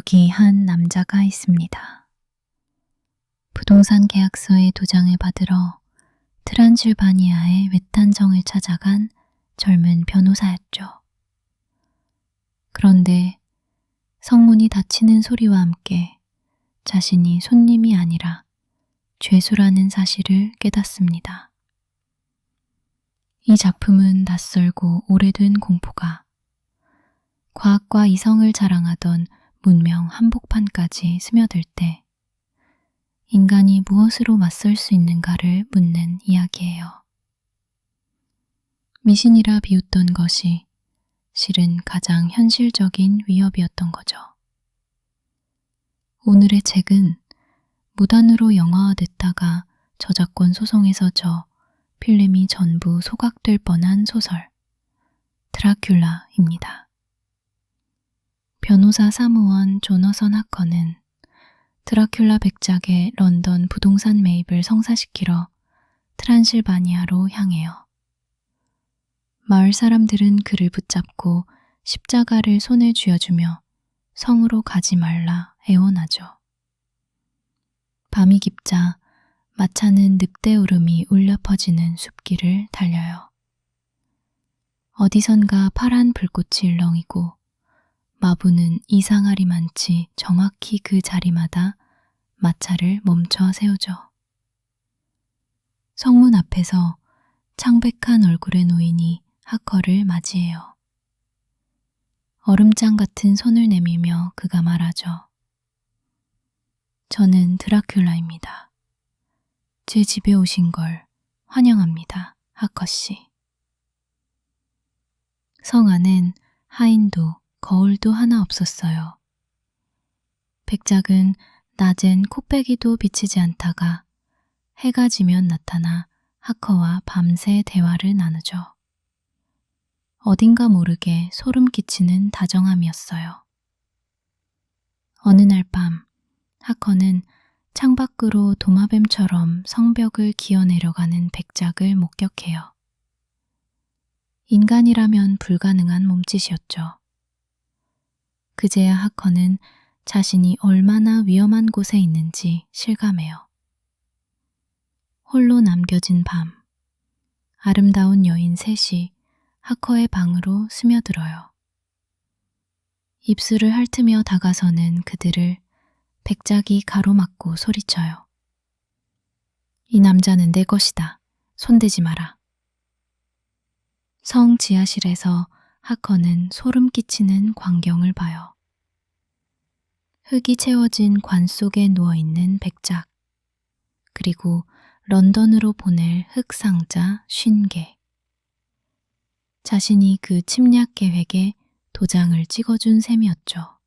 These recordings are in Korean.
여기 한 남자가 있습니다. 부동산 계약서의 도장을 받으러 트란실바니아의 외딴정을 찾아간 젊은 변호사였죠. 그런데 성문이 닫히는 소리와 함께 자신이 손님이 아니라 죄수라는 사실을 깨닫습니다. 이 작품은 낯설고 오래된 공포가 과학과 이성을 자랑하던 문명 한복판까지 스며들 때 인간이 무엇으로 맞설 수 있는가를 묻는 이야기예요. 미신이라 비웃던 것이 실은 가장 현실적인 위협이었던 거죠. 오늘의 책은 무단으로 영화화됐다가 저작권 소송에서 져 필름이 전부 소각될 뻔한 소설 드라큘라입니다. 변호사 사무원 조너선 하커는 드라큘라 백작의 런던 부동산 매입을 성사시키러 트란실바니아로 향해요. 마을 사람들은 그를 붙잡고 십자가를 손에 쥐어주며 성으로 가지 말라 애원하죠. 밤이 깊자 마차는 늑대 울음이 울려 퍼지는 숲길을 달려요. 어디선가 파란 불꽃이 일렁이고 마부는 이상하리만치 정확히 그 자리마다 마차를 멈춰 세우죠. 성문 앞에서 창백한 얼굴의 노인이 하커를 맞이해요. 얼음장 같은 손을 내밀며 그가 말하죠. 저는 드라큘라입니다. 제 집에 오신 걸 환영합니다, 하커씨. 성 안엔 하인도 거울도 하나 없었어요. 백작은 낮엔 코빼기도 비치지 않다가 해가 지면 나타나 하커와 밤새 대화를 나누죠. 어딘가 모르게 소름 끼치는 다정함이었어요. 어느 날 밤 하커는 창밖으로 도마뱀처럼 성벽을 기어내려가는 백작을 목격해요. 인간이라면 불가능한 몸짓이었죠. 그제야 하커는 자신이 얼마나 위험한 곳에 있는지 실감해요. 홀로 남겨진 밤, 아름다운 여인 셋이 하커의 방으로 스며들어요. 입술을 핥으며 다가서는 그들을 백작이 가로막고 소리쳐요. 이 남자는 내 것이다. 손대지 마라. 성 지하실에서 하커는 소름 끼치는 광경을 봐요. 흙이 채워진 관 속에 누워있는 백작, 그리고 런던으로 보낼 흙상자 50개. 자신이 그 침략 계획에 도장을 찍어준 셈이었죠.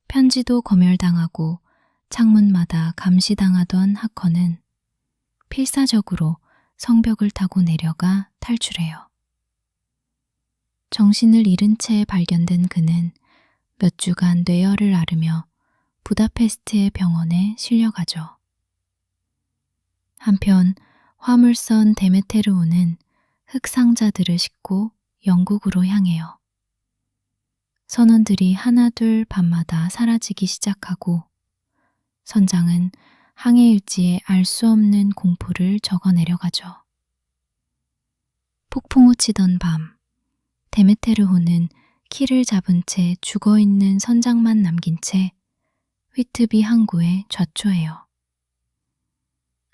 편지도 검열당하고 창문마다 감시당하던 하커는 필사적으로 성벽을 타고 내려가 탈출해요. 정신을 잃은 채 발견된 그는 몇 주간 뇌혈을 앓으며 부다페스트의 병원에 실려가죠. 한편 화물선 데메테르오는 흑상자들을 싣고 영국으로 향해요. 선원들이 하나둘 밤마다 사라지기 시작하고 선장은 항해일지에 알 수 없는 공포를 적어 내려가죠. 폭풍우 치던 밤, 데메테르호는 키를 잡은 채 죽어있는 선장만 남긴 채 휘트비 항구에 좌초해요.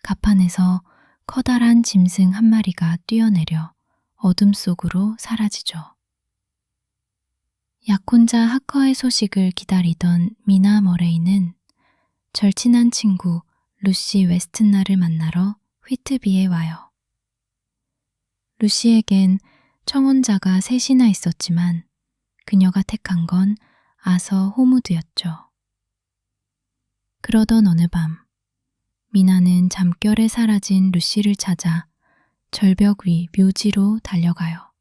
갑판에서 커다란 짐승 한 마리가 뛰어내려 어둠 속으로 사라지죠. 약혼자 하커의 소식을 기다리던 미나 머레이는 절친한 친구 루시 웨스트나를 만나러 휘트비에 와요. 루시에겐 청혼자가 셋이나 있었지만 그녀가 택한 건 아서 호무드였죠. 그러던 어느 밤, 미나는 잠결에 사라진 루시를 찾아 절벽 위 묘지로 달려가요.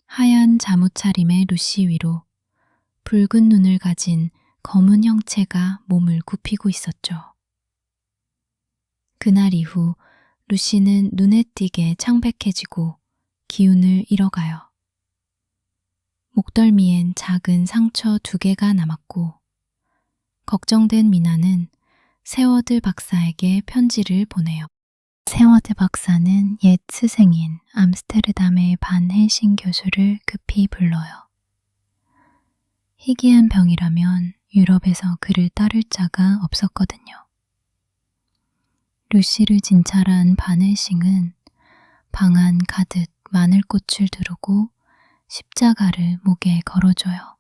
하얀 잠옷 차림의 루시 위로 붉은 눈을 가진 검은 형체가 몸을 굽히고 있었죠. 그날 이후 루시는 눈에 띄게 창백해지고 기운을 잃어가요. 목덜미엔 작은 상처 2개가 남았고 걱정된 미나는 세워드 박사에게 편지를 보내요. 세워드 박사는 옛 스승인 암스테르담의 반 헬싱 교수를 급히 불러요. 희귀한 병이라면 유럽에서 그를 따를 자가 없었거든요. 루시를 진찰한 반 헬싱은 방 안 가득 마늘꽃을 두르고 십자가를 목에 걸어줘요.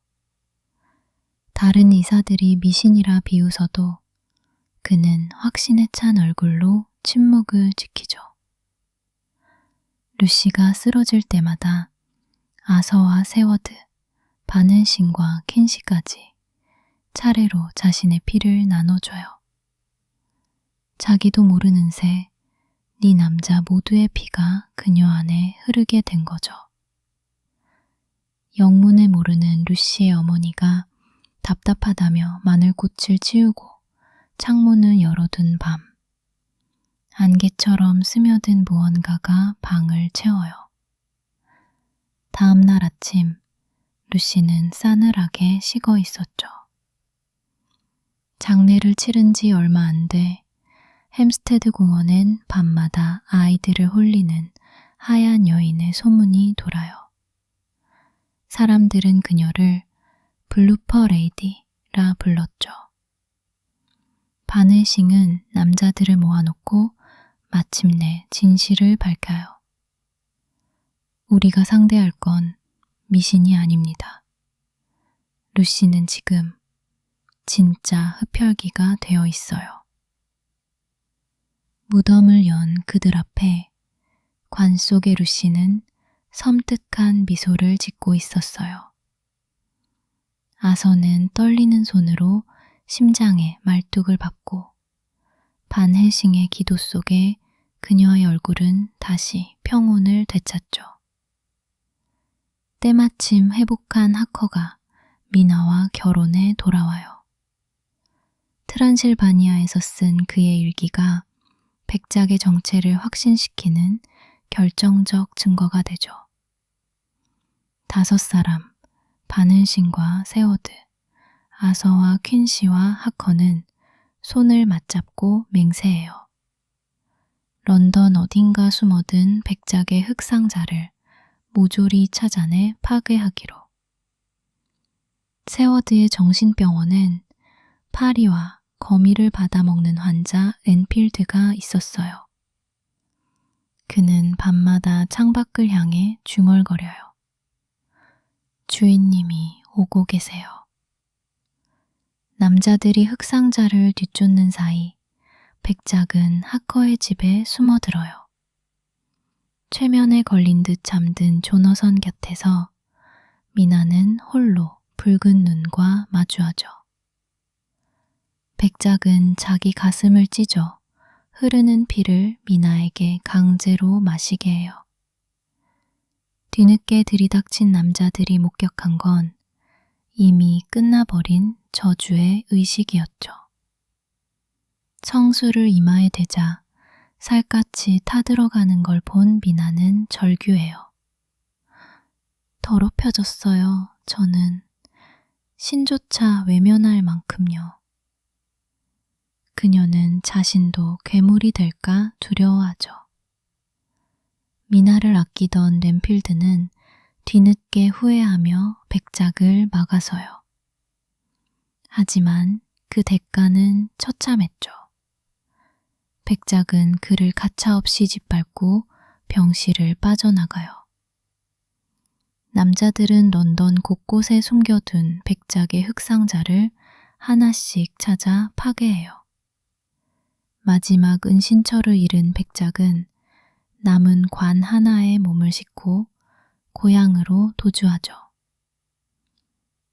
다른 의사들이 미신이라 비웃어도 그는 확신에 찬 얼굴로 침묵을 지키죠. 루시가 쓰러질 때마다 아서와 세워드, 바넬신과 켄시까지 차례로 자신의 피를 나눠줘요. 자기도 모르는 새 네 남자 모두의 피가 그녀 안에 흐르게 된 거죠. 영문을 모르는 루시의 어머니가 답답하다며 마늘꽃을 치우고 창문을 열어둔 밤, 안개처럼 스며든 무언가가 방을 채워요. 다음 날 아침, 루시는 싸늘하게 식어 있었죠. 장례를 치른 지 얼마 안 돼 햄스테드 공원엔 밤마다 아이들을 홀리는 하얀 여인의 소문이 돌아요. 사람들은 그녀를 블루퍼 레이디라 불렀죠. 바늘싱은 남자들을 모아놓고 마침내 진실을 밝혀요. 우리가 상대할 건 미신이 아닙니다. 루시는 지금 진짜 흡혈귀가 되어 있어요. 무덤을 연 그들 앞에 관 속의 루시는 섬뜩한 미소를 짓고 있었어요. 아서는 떨리는 손으로 심장에 말뚝을 박고 반 헬싱의 기도 속에 그녀의 얼굴은 다시 평온을 되찾죠. 때마침 회복한 하커가 미나와 결혼에 돌아와요. 트란실바니아에서 쓴 그의 일기가 백작의 정체를 확신시키는 결정적 증거가 되죠. 5사람, 바늘신과 세워드, 아서와 퀸시와 하커는 손을 맞잡고 맹세해요. 런던 어딘가 숨어든 백작의 흑상자를 모조리 찾아내 파괴하기로. 세워드의 정신병원은 파리와 거미를 받아먹는 환자 앤필드가 있었어요. 그는 밤마다 창밖을 향해 중얼거려요. 주인님이 오고 계세요. 남자들이 흑상자를 뒤쫓는 사이 백작은 하커의 집에 숨어들어요. 최면에 걸린 듯 잠든 조너선 곁에서 미나는 홀로 붉은 눈과 마주하죠. 백작은 자기 가슴을 찢어 흐르는 피를 미나에게 강제로 마시게 해요. 뒤늦게 들이닥친 남자들이 목격한 건 이미 끝나버린 저주의 의식이었죠. 청수를 이마에 대자 살갗이 타들어가는 걸 본 미나는 절규해요. 더럽혀졌어요, 저는. 신조차 외면할 만큼요. 그녀는 자신도 괴물이 될까 두려워하죠. 미나를 아끼던 램필드는 뒤늦게 후회하며 백작을 막아서요. 하지만 그 대가는 처참했죠. 백작은 그를 가차없이 짓밟고 병실을 빠져나가요. 남자들은 런던 곳곳에 숨겨둔 백작의 흑상자를 하나씩 찾아 파괴해요. 마지막 은신처를 잃은 백작은 남은 관 하나에 몸을 싣고 고향으로 도주하죠.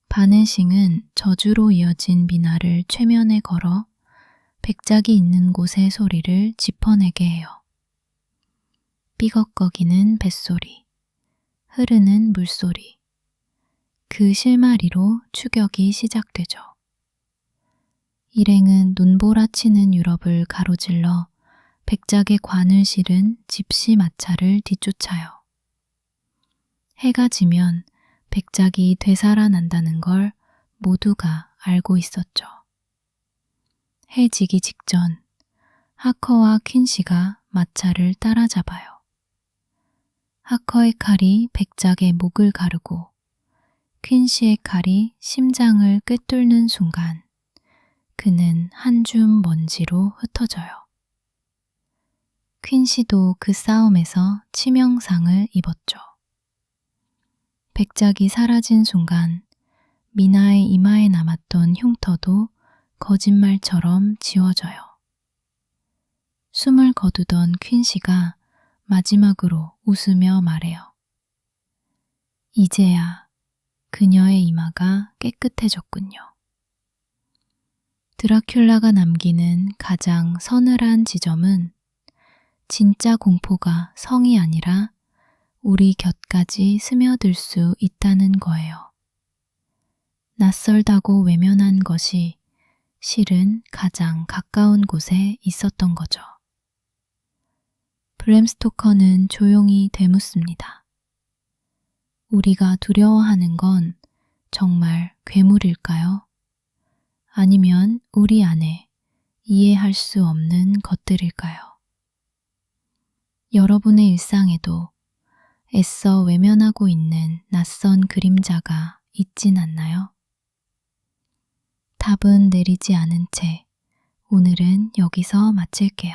바네싱은 저주로 이어진 미나를 최면에 걸어 백작이 있는 곳의 소리를 짚어내게 해요. 삐걱거리는 뱃소리, 흐르는 물소리, 그 실마리로 추격이 시작되죠. 일행은 눈보라치는 유럽을 가로질러 백작의 관을 실은 집시 마차를 뒤쫓아요. 해가 지면 백작이 되살아난다는 걸 모두가 알고 있었죠. 해 지기 직전 하커와 퀸시가 마차를 따라잡아요. 하커의 칼이 백작의 목을 가르고 퀸시의 칼이 심장을 꿰뚫는 순간 그는 한 줌 먼지로 흩어져요. 퀸시도 그 싸움에서 치명상을 입었죠. 백작이 사라진 순간 미나의 이마에 남았던 흉터도 거짓말처럼 지워져요. 숨을 거두던 퀸시가 마지막으로 웃으며 말해요. 이제야 그녀의 이마가 깨끗해졌군요. 드라큘라가 남기는 가장 서늘한 지점은 진짜 공포가 성이 아니라 우리 곁까지 스며들 수 있다는 거예요. 낯설다고 외면한 것이 실은 가장 가까운 곳에 있었던 거죠. 브램 스토커는 조용히 되묻습니다. 우리가 두려워하는 건 정말 괴물일까요? 아니면 우리 안에 이해할 수 없는 것들일까요? 여러분의 일상에도 애써 외면하고 있는 낯선 그림자가 있진 않나요? 답은 내리지 않은 채 오늘은 여기서 마칠게요.